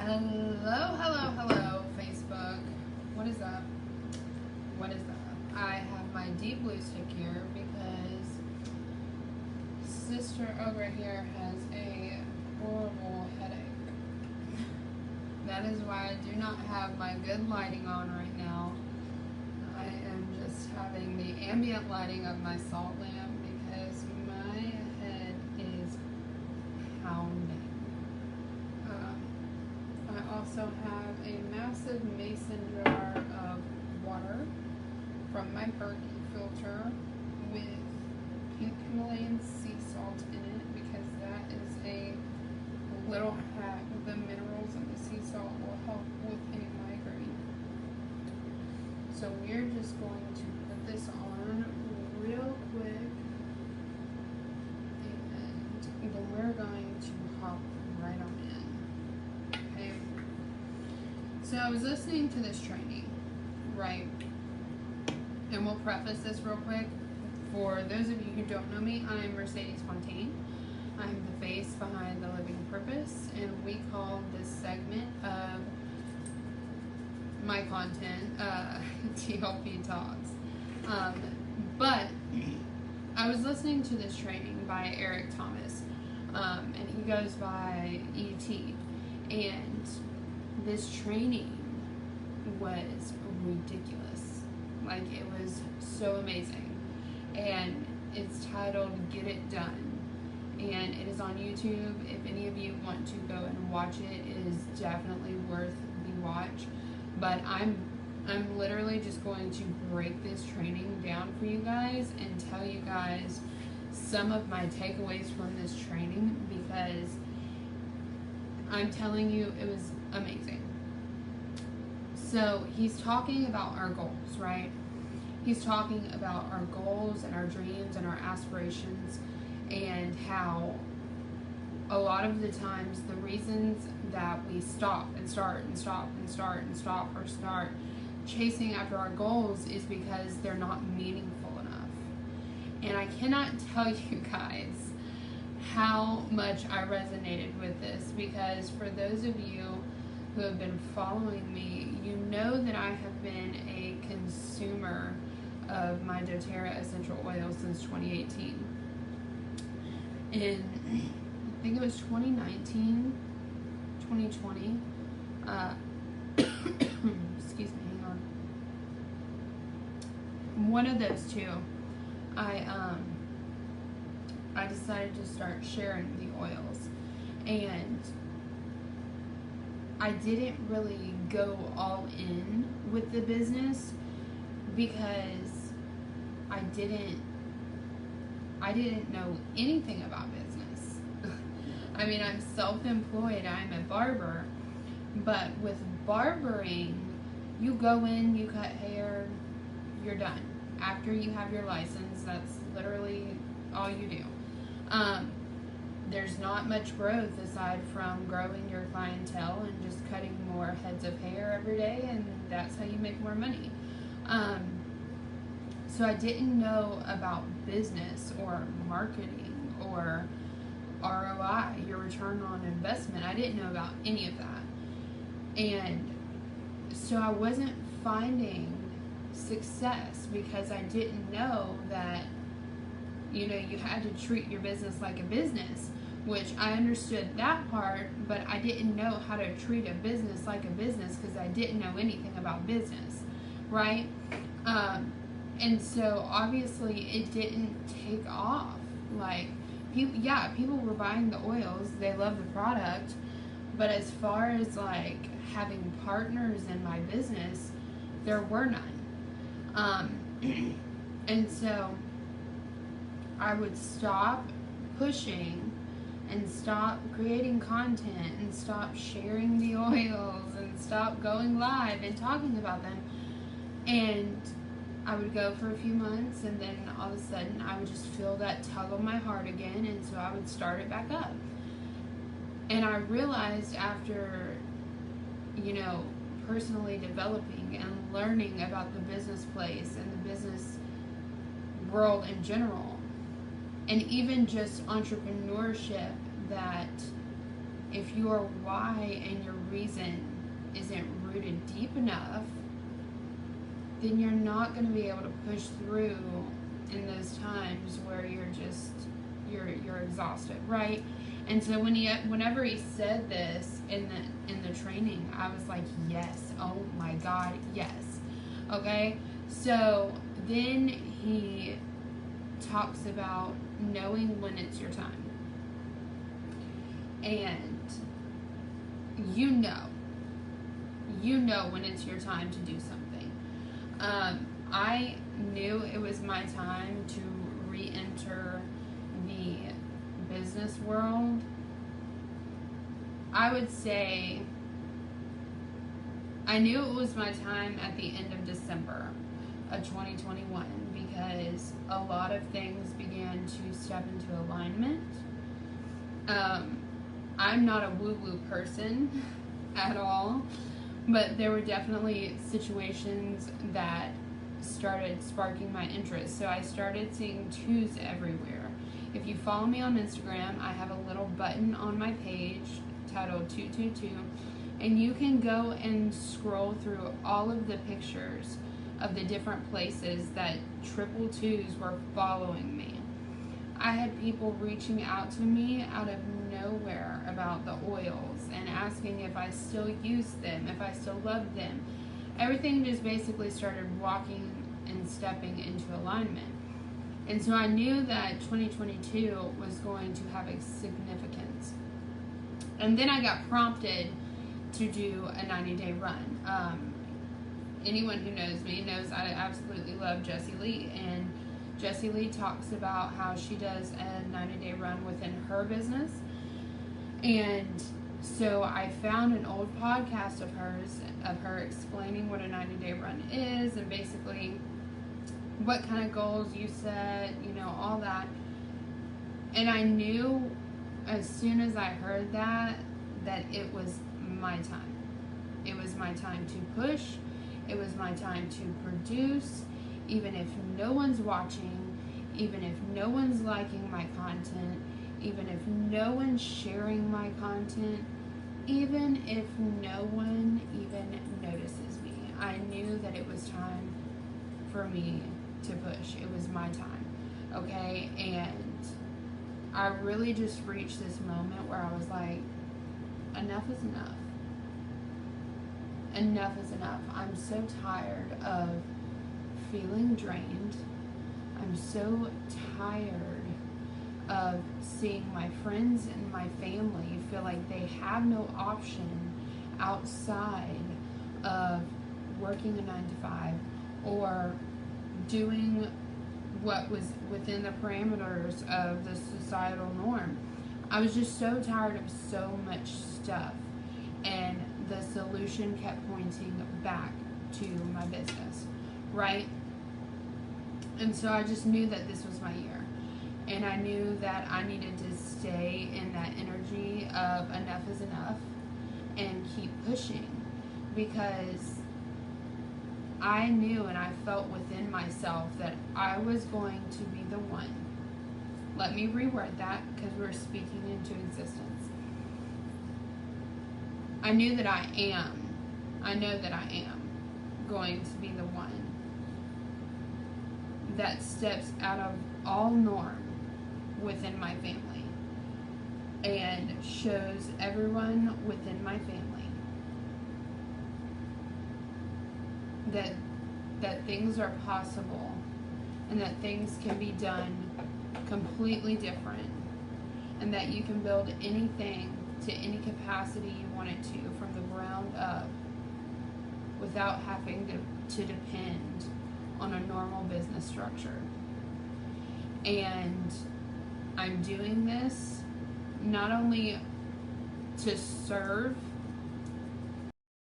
Hello, Facebook. What is up? What is that? I have my deep blue stick here because sister over here has a horrible headache. That is why I do not have my good lighting on right now. I am just having the ambient lighting of my salt lamp because my head is pounding. I also have a massive mason jar of water from my Berkey filter with pink Himalayan sea salt in it because that is a little hack. The minerals in the sea salt will help with a migraine. So we're just going to put this on real quick and then we're going to hop right on in. Okay. So I was listening to this training, right? And we'll preface this real quick. For those of you who don't know me, I'm Mercedes Fontaine. I'm the face behind The Living Purpose, and we call this segment of my content TLP Talks. But I was listening to this training by Eric Thomas, and he goes by E.T. And this training was ridiculous. Like, it was so amazing. And it's titled Get It Done. And it is on YouTube. If any of you want to go and watch it, it is definitely worth the watch. But I'm literally just going to break this training down for you guys and tell you guys some of my takeaways from this training, because I'm telling you, it was amazing. So he's talking about our goals, right? He's talking about our goals and our dreams and our aspirations, and how a lot of the times the reasons that we stop or start chasing after our goals is because they're not meaningful enough. And I cannot tell you guys how much I resonated with this, because for those of you who have been following me, you know that I have been a consumer of my doTERRA essential oil since 2018. In, I think it was 2019, 2020, excuse me, hang on. One of those two, I decided to start sharing the oils, and I didn't really go all in with the business because I didn't know anything about business. I mean, I'm self-employed, I'm a barber, but with barbering, you go in, you cut hair, you're done. After you have your license, that's literally all you do. There's not much growth aside from growing your clientele and just cutting more heads of hair every day, and that's how you make more money. So I didn't know about business or marketing or ROI, your return on investment. I didn't know about any of that. And so I wasn't finding success because I didn't know that, you know, you had to treat your business like a business, which I understood that part, but I didn't know how to treat a business like a business because I didn't know anything about business, right? And so obviously it didn't take off. Like, people were buying the oils, they love the product, but as far as like having partners in my business, there were none. And so I would stop pushing and stop creating content and stop sharing the oils and stop going live and talking about them. And I would go for a few months, and then all of a sudden I would just feel that tug on my heart again, and so I would start it back up. And I realized after, you know, personally developing and learning about the business place and the business world in general, and even just entrepreneurship, that if your why and your reason isn't rooted deep enough, then you're not going to be able to push through in those times where you're exhausted, right? And so whenever he said this in the training, I was like, yes, oh my God, yes. Okay, so then he talks about knowing when it's your time, and you know when it's your time to do something. I knew it was my time to re-enter the business world. I would say I knew it was my time at the end of December of 2021 because a lot of things began to step into alignment. I'm not a woo-woo person at all, but there were definitely situations that started sparking my interest. So I started seeing 2s everywhere. If you follow me on Instagram, I have a little button on my page titled 222, and you can go and scroll through all of the pictures of the different places that 222s were following me. I had people reaching out to me out of nowhere about the oils and asking if I still use them, if I still love them. Everything just basically started walking and stepping into alignment. And so I knew that 2022 was going to have a significance. And then I got prompted to do a 90-day run. Anyone who knows me knows I absolutely love Jessie Lee, and Jessie Lee talks about how she does a 90-day run within her business. And so I found an old podcast of hers, of her explaining what a 90-day run is and basically what kind of goals you set, all that. And I knew as soon as I heard that it was my time. It was my time to push. It was my time to produce. Even if no one's watching, even if no one's liking my content, even if no one's sharing my content, even if no one even notices me, I knew that it was time for me to push. It was my time, okay? And I really just reached this moment where I was like, enough is enough. Enough is enough. I'm so tired of feeling drained. I'm so tired of seeing my friends and my family feel like they have no option outside of working a 9-to-5 or doing what was within the parameters of the societal norm. I was just so tired of so much stuff, and the solution kept pointing back to my business, right? And so I just knew that this was my year, and I knew that I needed to stay in that energy of enough is enough and keep pushing, because I knew and I felt within myself that I was going to be the one. Let me reword that, because we're speaking into existence. I knew that I know that I am going to be the one that steps out of all norm within my family and shows everyone within my family that things are possible and that things can be done completely different, and that you can build anything to any capacity you want it to from the ground up without having to depend on a normal business structure. And I'm doing this not only to serve